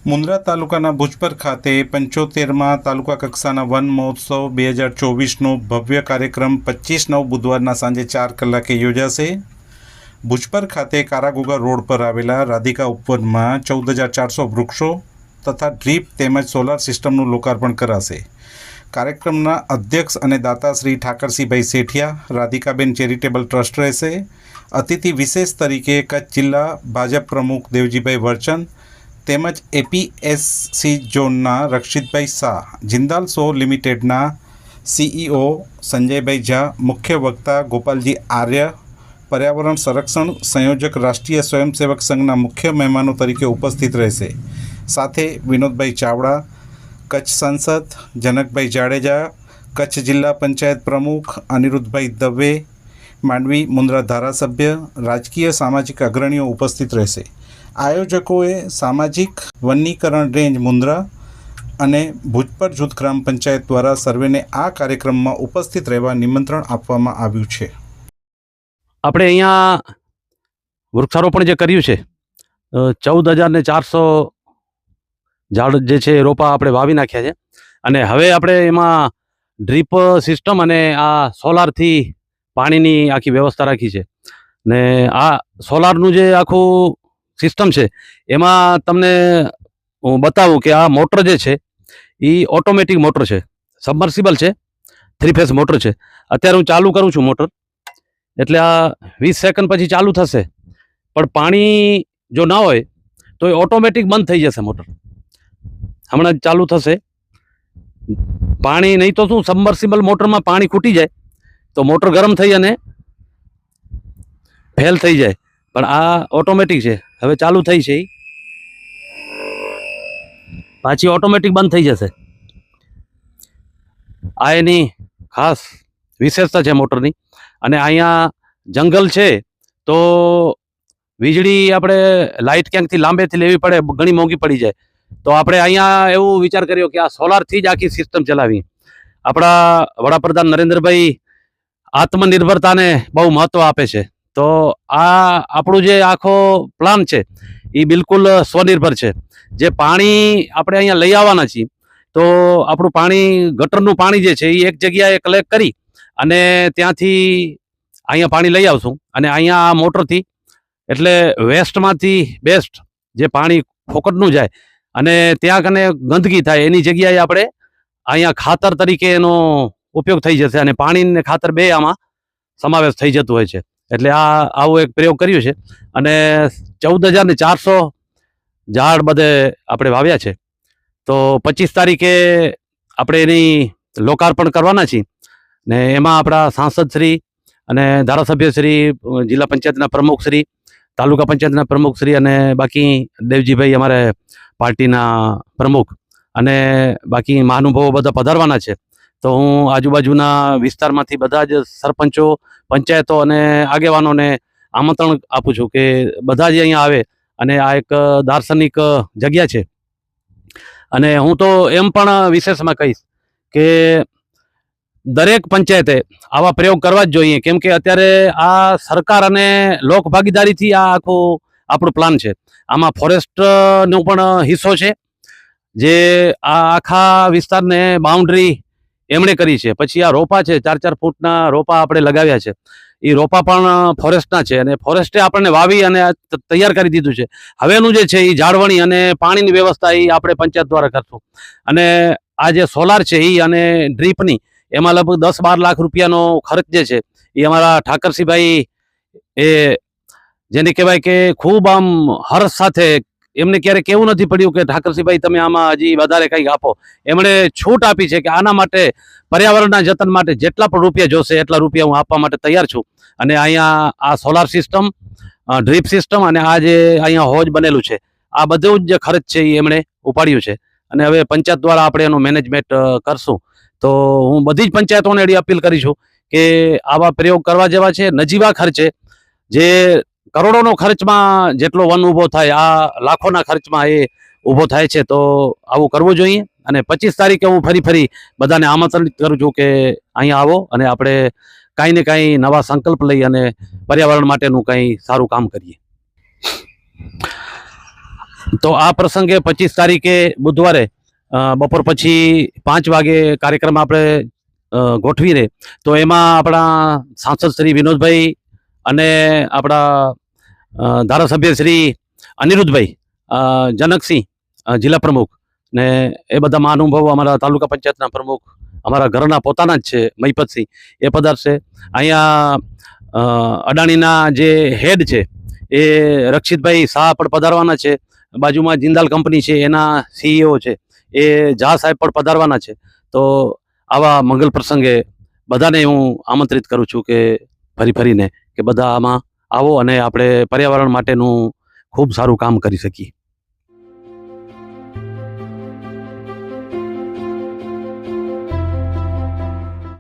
મુન્દ્રા તાલુકાના ભુજપર ખાતે 75મા તાલુકા કક્ષાના વન મહોત્સવ 2024નો ભવ્ય કાર્યક્રમ 25/9 બુધવારના સાંજે 4 કલાકે યોજાશે. ભુજપર ખાતે કારાગુગા રોડ પર આવેલા રાધિકા ઉપવનમાં 14,400 વૃક્ષો તથા ડ્રીપ તેમજ સોલાર સિસ્ટમનું લોકાર્પણ કરાશે. કાર્યક્રમના અધ્યક્ષ અને દાતા શ્રી ઠાકરસિંહભાઈ સેઠિયા રાધિકાબેન ચેરિટેબલ ટ્રસ્ટ રહેશે. અતિથિ વિશેષ તરીકે કચ્છ જિલ્લા ભાજપ પ્રમુખ દેવજીભાઈ વરચંદ તેમજ એપીએસસી ઝોનના રક્ષિતભાઈ શાહ, જિંદાલ સો લિમિટેડના સીઈઓ સંજયભાઈ ઝા, મુખ્ય વક્તા ગોપાલજી આર્ય, પર્યાવરણ સંરક્ષણ સંયોજક રાષ્ટ્રીય સ્વયંસેવક સંઘના મુખ્ય મહેમાનો તરીકે ઉપસ્થિત રહેશે. સાથે વિનોદભાઈ ચાવડા, કચ્છ સાંસદ જનકભાઈ જાડેજા, કચ્છ જિલ્લા પંચાયત પ્રમુખ અનિરુદ્ધભાઈ દવે, માંડવી મુન્દ્રા ધારાસભ્ય, રાજકીય સામાજિક અગ્રણીઓ ઉપસ્થિત રહેશે. આયોજકોએ સામાજિક વનીકરણ રેન્જ મુન્દ્રા અને ભુજપર જૂથ ગ્રામ પંચાયત દ્વારા સર્વેને આ કાર્યક્રમમાં ઉપસ્થિત રહેવા નિમંત્રણ આપવામાં આવ્યું છે. આપણે અહીંયા વૃક્ષારોપણ જે કર્યું છે 14,400 ઝાડ જે છે રોપા આપણે વાવી નાખ્યા છે. અને હવે આપણે એમાં ડ્રીપ સિસ્ટમ અને આ સોલારથી પાણીની આખી વ્યવસ્થા રાખી છે. ને આ સોલારનું જે આખું સિસ્ટમ છે એમાં તમને હું બતાવું કે આ મોટર જે છે એ ઓટોમેટિક મોટર છે, સબમર્સિબલ છે, 3 ફેઝ મોટર છે. અત્યારે હું ચાલુ કરું છું મોટર, એટલે આ 20 સેકન્ડ પછી ચાલુ થશે, પણ પાણી જો ના હોય તો એ ઓટોમેટિક બંધ થઈ જશે મોટર. હમણાં જ ચાલુ થશે. પાણી નહીં તો શું, સબમર્સિબલ મોટરમાં પાણી ખૂટી જાય તો મોટર ગરમ થઈ અને ફેલ થઈ જાય, પણ આ ઓટોમેટિક છે. હવે ચાલુ થઈ છે, પાછી ઓટોમેટિક બંધ થઈ જશે. આ એની ખાસ વિશેષતા છે મોટરની. અને અહીંયા જંગલ છે તો વીજળી આપણે લાઇટ ક્યાંકથી લાંબેથી લેવી પડે, ઘણી મોંઘી પડી જાય. તો આપણે અહીંયા એવું વિચાર કર્યો કે આ સોલારથી જ આખી સિસ્ટમ ચલાવી. આપણા વડાપ્રધાન નરેન્દ્રભાઈ આત્મનિર્ભરતાને બહુ મહત્વ આપે છે. તો આ આપણું જે આખો પ્લાન છે એ બિલકુલ સ્વનિર્ભર છે. જે પાણી આપણે અહીંયા લઈ આવવાના છીએ, તો આપણું પાણી, ગટરનું પાણી જે છે એ એક જગ્યાએ કલેક્ટ કરી અને ત્યાંથી અહીંયા પાણી લઈ આવશું. અને અહીંયા આ મોટરથી, એટલે વેસ્ટમાંથી બેસ્ટ જે પાણી ફોકટનું જાય અને ત્યાં કને ગંદકી થાય એની જગ્યાએ આપણે અહીંયા ખાતર તરીકે એનો ઉપયોગ થઈ જશે. અને પાણી ને ખાતર બે આમાં સમાવેશ થઈ જતું હોય છે. એટલે આ આવો એક પ્રયોગ કર્યો છે. અને 14,400 ઝાડ બધે આપણે વાવ્યા છે. તો 25 તારીખે આપણે એની લોકાર્પણ કરવાના છીએ. ને એમાં આપણા સાંસદ શ્રી અને ધારાસભ્ય શ્રી, જિલ્લા પંચાયતના પ્રમુખ શ્રી, તાલુકા પંચાયતના પ્રમુખ શ્રી અને બાકી દેવજીભાઈ અમારે પાર્ટીના પ્રમુખ અને બાકી મહાનુભાવો બધા પધારવાના છે. તો હું આજુબાજુના વિસ્તારમાંથી બધા જ સરપંચો, પંચાયતો અને આગેવાનોને આમંત્રણ આપું છું કે બધા જ અહીંયા આવે. અને આ એક દાર્શનિક જગ્યા છે. અને હું તો એમ પણ વિશેષમાં કહીશ કે દરેક પંચાયતે આવા પ્રયોગ કરવા જ જોઈએ, કેમ કે અત્યારે આ સરકાર અને લોક ભાગીદારીથી આ આખું આપણું પ્લાન છે. આમાં ફોરેસ્ટનો પણ હિસ્સો છે, જે આ આખા વિસ્તારને બાઉન્ડ્રી એમણે કરી છે. પછી આ રોપા છે, 4-4 ફૂટના રોપા આપણે લગાવ્યા છે. એ રોપા પણ ફોરેસ્ટના છે અને ફોરેસ્ટે આપણને વાવી અને તૈયાર કરી દીધું છે. હવેનું જે છે એ જાળવણી અને પાણીની વ્યવસ્થા એ આપણે પંચાયત દ્વારા કરશું. અને આ જે સોલાર છે એ અને ડ્રીપની, એમાં લગભગ 10-12 લાખ રૂપિયાનો ખર્ચ જે છે એ અમારા ઠાકરસિંહભાઈ, એ જેને કહેવાય કે ખૂબ આમ હર્ષ સાથે, એમને ક્યારેક એવું નથી પડ્યું કે ઠાકરસિંહભાઈ તમે આમાં હજી વધારે કંઈક આપો. એમણે છૂટ આપી છે કે આના માટે, પર્યાવરણના જતન માટે જેટલા પણ રૂપિયા જોશે એટલા રૂપિયા હું આપવા માટે તૈયાર છું. અને અહીંયા આ સોલાર સિસ્ટમ, ડ્રીપ સિસ્ટમ અને આ જે અહીંયા હોજ બનેલું છે, આ બધું જ ખર્ચ છે એ એમણે ઉપાડ્યું છે. અને હવે પંચાયત દ્વારા આપણે એનું મેનેજમેન્ટ કરશું. તો હું બધી જ પંચાયતોને એવી અપીલ કરીશું કે આવા પ્રયોગ કરવા જેવા છે. નજીવા ખર્ચે, જે કરોડોનો ખર્ચમાં જેટલો વન ઊભો થાય, આ લાખોના ખર્ચમાં એ ઊભો થાય છે. તો આવું કરવું જોઈએ. અને 25 તારીખે હું ફરી બધાને આમંત્રિત કરું છું કે અહીંયા આવો અને આપણે કાંઈ ને કાંઈ નવા સંકલ્પ લઈ અને પર્યાવરણ માટેનું કંઈ સારું કામ કરીએ. તો આ પ્રસંગે 25 તારીખે બુધવારે બપોર પછી 5 વાગે કાર્યક્રમ આપણે ગોઠવીને તો એમાં આપણા સાંસદ શ્રી વિનોદભાઈ અને આપણા ધારાસભ્ય શ્રી અનિરુદ્ધભાઈ જનકસિંહ જિલ્લા પ્રમુખ ને એ બધા મહાનુભાવો અમારા તાલુકા પંચાયતના પ્રમુખ અમારા ઘરના પોતાના જ છે મહિપતસિંહ એ પધારશે. અહીંયા અડાણીના જે હેડ છે એ રક્ષિતભાઈ શાહ પણ પધારવાના છે. બાજુમાં જિંદાલ કંપની છે એના CEO છે એ ઝા સાહેબ પણ પધારવાના છે. તો આવા મંગલ પ્રસંગે બધાને હું આમંત્રિત કરું છું કે ફરીને કે બધા આમાં આવો અને આપણે પર્યાવરણ માટેનું ખૂબ સારું કામ કરી શકીએ.